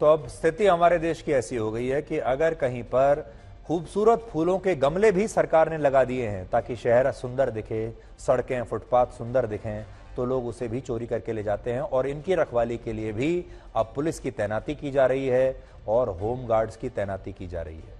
तो अब स्थिति हमारे देश की ऐसी हो गई है कि अगर कहीं पर खूबसूरत फूलों के गमले भी सरकार ने लगा दिए हैं ताकि शहर सुंदर दिखे, सड़कें फुटपाथ सुंदर दिखें, तो लोग उसे भी चोरी करके ले जाते हैं। और इनकी रखवाली के लिए भी अब पुलिस की तैनाती की जा रही है और होम गार्ड्स की तैनाती की जा रही है।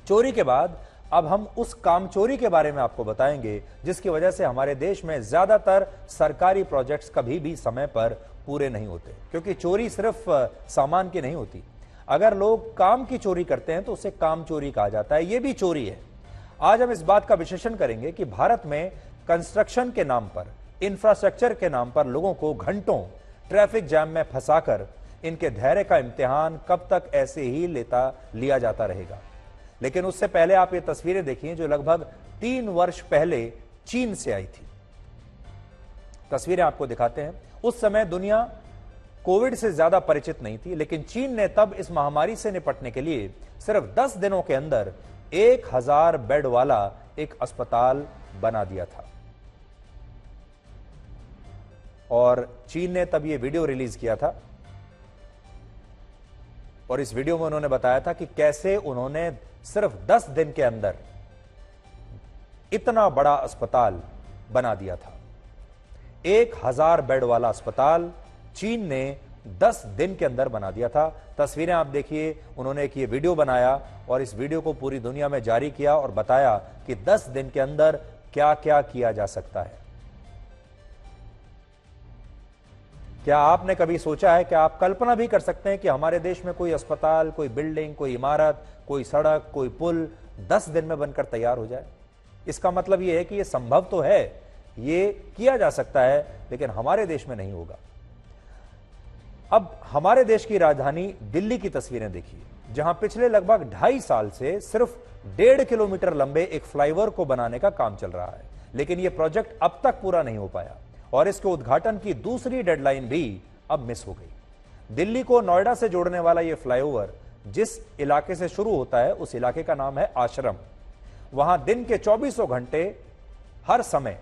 चोरी के बाद अब हम उस कामचोरी के बारे में आपको बताएंगे जिसकी वजह से हमारे देश में ज्यादातर सरकारी प्रोजेक्ट्स कभी भी समय पर पूरे नहीं होते, क्योंकि चोरी सिर्फ सामान की नहीं होती। अगर लोग काम की चोरी करते हैं तो उसे काम चोरी कहा जाता है, यह भी चोरी है। आज हम इस बात का विश्लेषण करेंगे कि भारत में कंस्ट्रक्शन के नाम पर, इंफ्रास्ट्रक्चर के नाम पर लोगों को घंटों ट्रैफिक जैम में फंसाकर इनके धैर्य का इम्तिहान कब तक ऐसे ही लिया जाता रहेगा। लेकिन उससे पहले आप ये तस्वीरें देखिए जो लगभग 3 वर्ष पहले चीन से आई थी। तस्वीरें आपको दिखाते हैं। उस समय दुनिया कोविड से ज्यादा परिचित नहीं थी, लेकिन चीन ने तब इस महामारी से निपटने के लिए सिर्फ 10 दिनों के अंदर 1000 बेड वाला एक अस्पताल बना दिया था। और चीन ने तब यह वीडियो रिलीज किया था और इस वीडियो में उन्होंने बताया था कि कैसे उन्होंने सिर्फ 10 दिन के अंदर इतना बड़ा अस्पताल बना दिया था। 1000 बेड वाला अस्पताल चीन ने 10 दिन के अंदर बना दिया था। तस्वीरें आप देखिए, उन्होंने एक ये वीडियो बनाया और इस वीडियो को पूरी दुनिया में जारी किया और बताया कि 10 दिन के अंदर क्या क्या किया जा सकता है। क्या आपने कभी सोचा है कि आप कल्पना भी कर सकते हैं कि हमारे देश में कोई अस्पताल, कोई बिल्डिंग, कोई इमारत, कोई सड़क, कोई पुल 10 दिन में बनकर तैयार हो जाए? इसका मतलब यह है कि यह संभव तो है, यह किया जा सकता है, लेकिन हमारे देश में नहीं होगा। अब हमारे देश की राजधानी दिल्ली की तस्वीरें देखिए, जहां पिछले लगभग 2.5 साल से सिर्फ 1.5 किलोमीटर लंबे एक फ्लाईओवर को बनाने का काम चल रहा है, लेकिन यह प्रोजेक्ट अब तक पूरा नहीं हो पाया और इसके उद्घाटन की दूसरी डेडलाइन भी अब मिस हो गई। दिल्ली को नोएडा से जोड़ने वाला यह फ्लाईओवर जिस इलाके से शुरू होता है उस इलाके का नाम है आश्रम। वहां दिन के 24 घंटे हर समय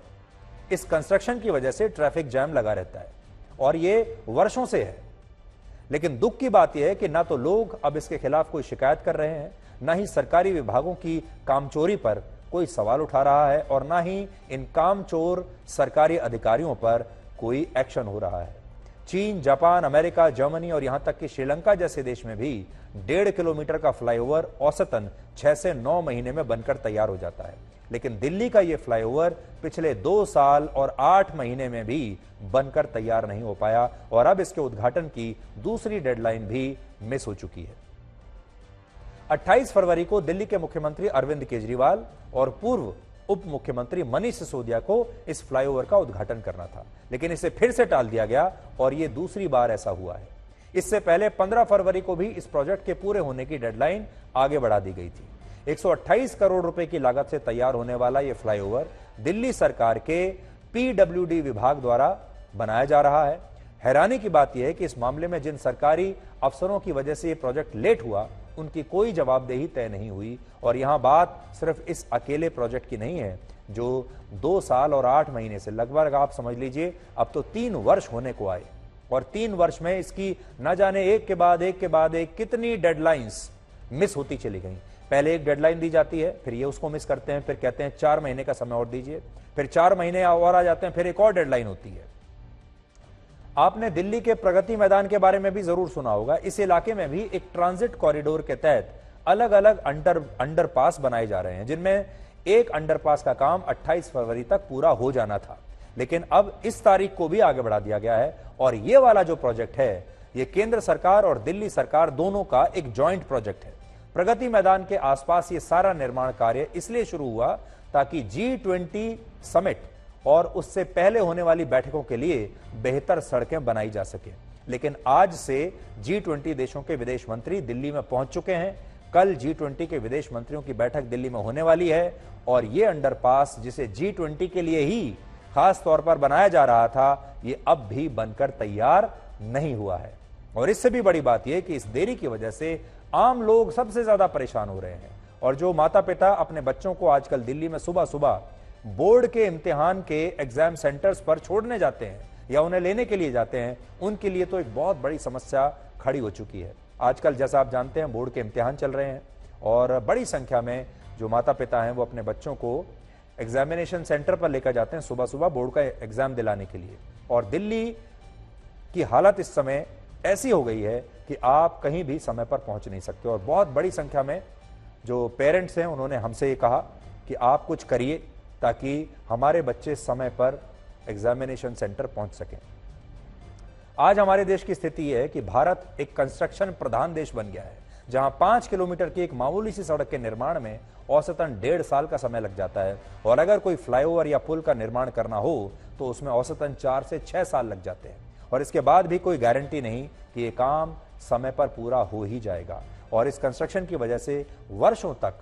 इस कंस्ट्रक्शन की वजह से ट्रैफिक जैम लगा रहता है और यह वर्षों से है। लेकिन दुख की बात यह है कि ना तो लोग अब इसके खिलाफ कोई शिकायत कर रहे हैं, ना ही सरकारी विभागों की कामचोरी पर कोई सवाल उठा रहा है और ना ही इन कामचोर सरकारी अधिकारियों पर कोई एक्शन हो रहा है। चीन, जापान, अमेरिका, जर्मनी और यहां तक कि श्रीलंका जैसे देश में भी 1.5 किलोमीटर का फ्लाईओवर औसतन 6 से 9 महीने में बनकर तैयार हो जाता है, लेकिन दिल्ली का यह फ्लाईओवर पिछले 2 साल और 8 महीने में भी बनकर तैयार नहीं हो पाया और अब इसके उद्घाटन की दूसरी डेडलाइन भी मिस हो चुकी है। 28 फरवरी को दिल्ली के मुख्यमंत्री अरविंद केजरीवाल और पूर्व उप मुख्यमंत्री मनीष सिसोदिया को इस फ्लाईओवर का उद्घाटन करना था, लेकिन इसे फिर से टाल दिया गया और यह दूसरी बार ऐसा हुआ है। इससे पहले 15 फरवरी को भी इस प्रोजेक्ट के पूरे होने की डेडलाइन आगे बढ़ा दी गई थी। 128 करोड़ रुपए की लागत से तैयार होने वाला यह फ्लाईओवर दिल्ली सरकार के पीडब्ल्यूडी विभाग द्वारा बनाया जा रहा है। हैरानी की बात यह है कि इस मामले में जिन सरकारी अफसरों की वजह से यह प्रोजेक्ट लेट हुआ उनकी कोई जवाबदेही तय नहीं हुई और यहां बात सिर्फ इस अकेले प्रोजेक्ट की नहीं है जो 2 साल और 8 महीने से लगभग आप समझ लीजिए अब तो 3 वर्ष होने को आए और 3 वर्ष में इसकी न जाने एक के बाद एक कितनी डेडलाइंस मिस होती चली गई। पहले एक डेडलाइन दी जाती है, फिर ये उसको मिस करते हैं, फिर कहते हैं 4 महीने का समय और दीजिए, फिर 4 महीने और आ जाते हैं, फिर एक और डेडलाइन होती है। आपने दिल्ली के प्रगति मैदान के बारे में भी जरूर सुना होगा। इस इलाके में भी एक ट्रांजिट कॉरिडोर के तहत अलग अलग अंडरपास बनाए जा रहे हैं, जिनमें एक अंडरपास का काम 28 फरवरी तक पूरा हो जाना था, लेकिन अब इस तारीख को भी आगे बढ़ा दिया गया है और ये वाला जो प्रोजेक्ट है ये केंद्र सरकार और दिल्ली सरकार दोनों का एक जॉइंट प्रोजेक्ट है। प्रगति मैदान के आसपास ये सारा निर्माण कार्य इसलिए शुरू हुआ ताकि G20 समिट और उससे पहले होने वाली बैठकों के लिए बेहतर सड़कें बनाई जा सके। लेकिन आज से G20 देशों के विदेश मंत्री दिल्ली में पहुंच चुके हैं। कल G20 के विदेश मंत्रियों की बैठक दिल्ली में होने वाली है और यह अंडरपास जिसे G20 के लिए ही खास तौर पर बनाया जा रहा था, ये अब भी बनकर तैयार नहीं हुआ है। और इससे भी बड़ी बात यह कि इस देरी की वजह से आम लोग सबसे ज्यादा परेशान हो रहे हैं और जो माता पिता अपने बच्चों को आजकल दिल्ली में सुबह सुबह बोर्ड के इम्तिहान के एग्जाम सेंटर्स पर छोड़ने जाते हैं, या उन्हें लेने के लिए जाते हैं, उनके लिए तो एक बहुत बड़ी समस्या खड़ी हो चुकी है। आजकल जैसा आप जानते हैं बोर्ड के इम्तिहान चल रहे हैं और बड़ी संख्या में जो माता पिता हैं वो अपने बच्चों को एग्जामिनेशन सेंटर पर लेकर जाते हैं सुबह सुबह बोर्ड का एग्जाम दिलाने के लिए। और दिल्ली की हालत इस समय ऐसी हो गई है कि आप कहीं भी समय पर पहुंच नहीं सकते। और बहुत बड़ी संख्या में जो पेरेंट्स हैं उन्होंने हमसे ये कहा कि आप कुछ करिए ताकि हमारे बच्चे समय पर एग्जामिनेशन सेंटर पहुंच सकें। आज हमारे देश की स्थिति है कि भारत एक कंस्ट्रक्शन प्रधान देश बन गया है, जहां 5 किलोमीटर की एक मामूली सी सड़क के निर्माण में औसतन 1.5 साल का समय लग जाता है। और अगर कोई फ्लाईओवर या पुल का निर्माण करना हो तो उसमें औसतन 4 से 6 साल लग जाते हैं। और इसके बाद भी कोई गारंटी नहीं कि ये काम समय पर पूरा हो ही जाएगा। और इस कंस्ट्रक्शन की वजह से वर्षों तक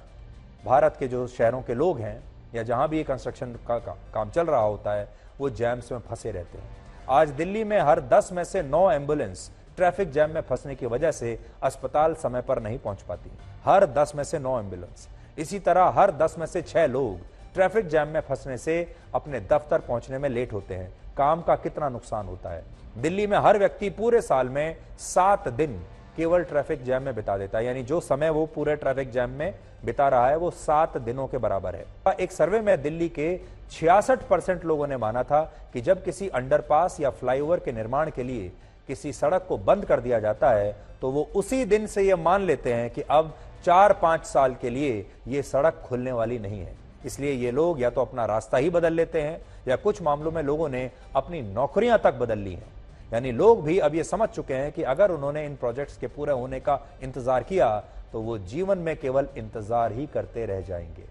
भारत के जो शहरों के लोग हैं या जहां भी ये कंस्ट्रक्शन का काम चल रहा होता है वो जैम्स में फंसे रहते हैं। आज दिल्ली में हर 10 में से 9 एम्बुलेंस ट्रैफिक जैम में फंसने की वजह से अस्पताल समय पर नहीं पहुंच पाती। हर 10 में से 9 एम्बुलेंस। इसी तरह हर 10 में से 6 लोग ट्रैफिक जैम में फंसने से अपने दफ्तर पहुंचने में लेट होते हैं। काम का कितना नुकसान होता है। दिल्ली में हर व्यक्ति पूरे साल में 7 दिन केवल ट्रैफिक जैम में बिता देता है, यानी जो समय वो पूरे ट्रैफिक जैम में बिता रहा है वो 7 दिनों के बराबर है। एक सर्वे में दिल्ली के 66% लोगों ने माना था कि जब किसी अंडरपास या फ्लाईओवर के निर्माण के लिए किसी सड़क को बंद कर दिया जाता है तो वो उसी दिन से ये मान लेते हैं कि अब 4-5 साल के लिए ये सड़क खुलने वाली नहीं है। इसलिए ये लोग या तो अपना रास्ता ही बदल लेते हैं या कुछ मामलों में लोगों ने अपनी नौकरियां तक बदल ली हैं। यानी लोग भी अब ये समझ चुके हैं कि अगर उन्होंने इन प्रोजेक्ट्स के पूरे होने का इंतजार किया तो वो जीवन में केवल इंतजार ही करते रह जाएंगे।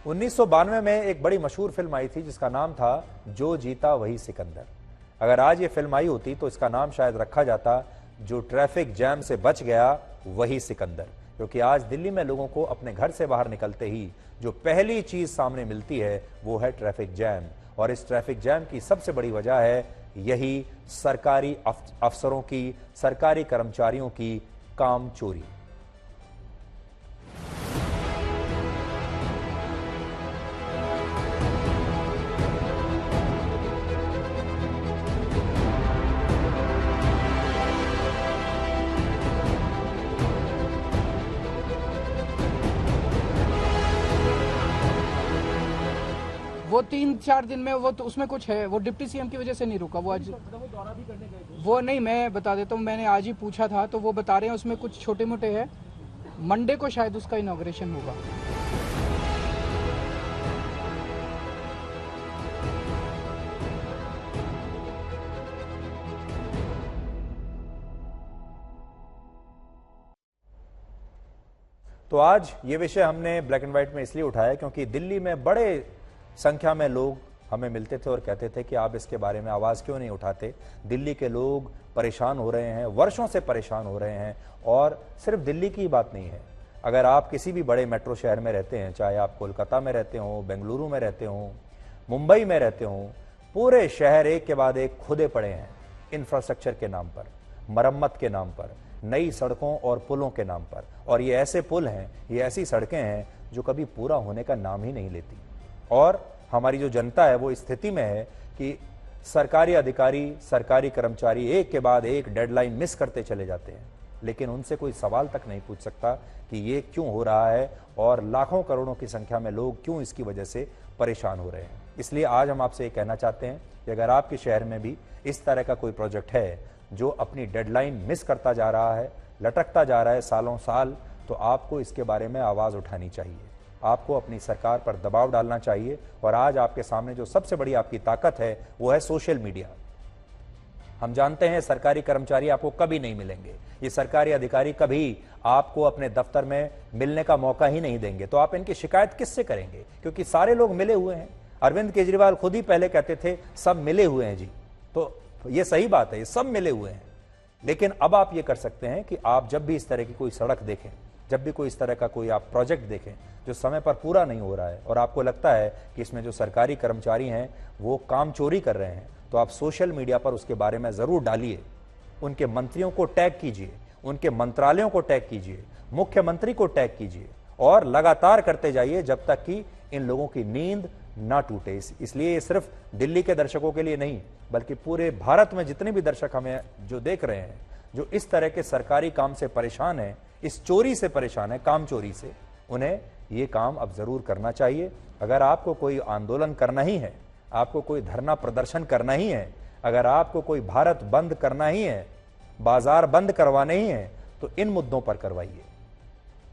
1992 में एक बड़ी मशहूर फिल्म आई थी जिसका नाम था जो जीता वही सिकंदर। अगर आज ये फिल्म आई होती तो इसका नाम शायद रखा जाता जो ट्रैफिक जैम से बच गया वही सिकंदर। क्योंकि आज दिल्ली में लोगों को अपने घर से बाहर निकलते ही जो पहली चीज सामने मिलती है वो है ट्रैफिक जैम। और इस ट्रैफिक जैम की सबसे बड़ी वजह है यही सरकारी अफसरों की, सरकारी कर्मचारियों की काम चोरी। वो 3-4 दिन में वो तो उसमें कुछ है, वो डिप्टी सीएम की वजह से नहीं रुका। वो आज वो दौरा भी करने गए थे। वो नहीं, मैं बता देता हूँ, मैंने आज ही पूछा था तो वो बता रहे हैं उसमें कुछ छोटे मोटे है। मंडे को शायद उसका इनॉग्रेशन होगा। तो आज ये विषय हमने ब्लैक एंड व्हाइट में इसलिए उठाया क्योंकि दिल्ली में बड़े संख्या में लोग हमें मिलते थे और कहते थे कि आप इसके बारे में आवाज़ क्यों नहीं उठाते। दिल्ली के लोग परेशान हो रहे हैं, वर्षों से परेशान हो रहे हैं। और सिर्फ दिल्ली की बात नहीं है, अगर आप किसी भी बड़े मेट्रो शहर में रहते हैं, चाहे आप कोलकाता में रहते हो, बेंगलुरु में रहते हो, मुंबई में रहते हो, पूरे शहर एक के बाद एक खुदे पड़े हैं इंफ्रास्ट्रक्चर के नाम पर, मरम्मत के नाम पर, नई सड़कों और पुलों के नाम पर। और ये ऐसे पुल हैं, ये ऐसी सड़कें हैं जो कभी पूरा होने का नाम ही नहीं लेती। और हमारी जो जनता है वो इस स्थिति में है कि सरकारी अधिकारी, सरकारी कर्मचारी एक के बाद एक डेडलाइन मिस करते चले जाते हैं, लेकिन उनसे कोई सवाल तक नहीं पूछ सकता कि ये क्यों हो रहा है और लाखों करोड़ों की संख्या में लोग क्यों इसकी वजह से परेशान हो रहे हैं। इसलिए आज हम आपसे ये कहना चाहते हैं कि अगर आपके शहर में भी इस तरह का कोई प्रोजेक्ट है जो अपनी डेडलाइन मिस करता जा रहा है, लटकता जा रहा है सालों साल, तो आपको इसके बारे में आवाज़ उठानी चाहिए। आपको अपनी सरकार पर दबाव डालना चाहिए। और आज आपके सामने जो सबसे बड़ी आपकी ताकत है वो है सोशल मीडिया। हम जानते हैं सरकारी कर्मचारी आपको कभी नहीं मिलेंगे, ये सरकारी अधिकारी कभी आपको अपने दफ्तर में मिलने का मौका ही नहीं देंगे। तो आप इनकी शिकायत किससे करेंगे? क्योंकि सारे लोग मिले हुए हैं। अरविंद केजरीवाल खुद ही पहले कहते थे सब मिले हुए हैं जी, तो ये सही बात है, ये सब मिले हुए हैं। लेकिन अब आप ये कर सकते हैं कि आप जब भी इस तरह की कोई सड़क देखें, जब भी कोई इस तरह का कोई आप प्रोजेक्ट देखें जो समय पर पूरा नहीं हो रहा है और आपको लगता है कि इसमें जो सरकारी कर्मचारी हैं वो काम चोरी कर रहे हैं, तो आप सोशल मीडिया पर उसके बारे में ज़रूर डालिए। उनके मंत्रियों को टैग कीजिए, उनके मंत्रालयों को टैग कीजिए, मुख्यमंत्री को टैग कीजिए और लगातार करते जाइए जब तक कि इन लोगों की नींद ना टूटे। इसलिए ये सिर्फ दिल्ली के दर्शकों के लिए नहीं, बल्कि पूरे भारत में जितने भी दर्शक हमें जो देख रहे हैं, जो इस तरह के सरकारी काम से परेशान है, इस चोरी से परेशान है, काम चोरी से, उन्हें ये काम अब जरूर करना चाहिए। अगर आपको कोई आंदोलन करना ही है, आपको कोई धरना प्रदर्शन करना ही है, अगर आपको कोई भारत बंद करना ही है, बाजार बंद करवाने ही है, तो इन मुद्दों पर करवाइए।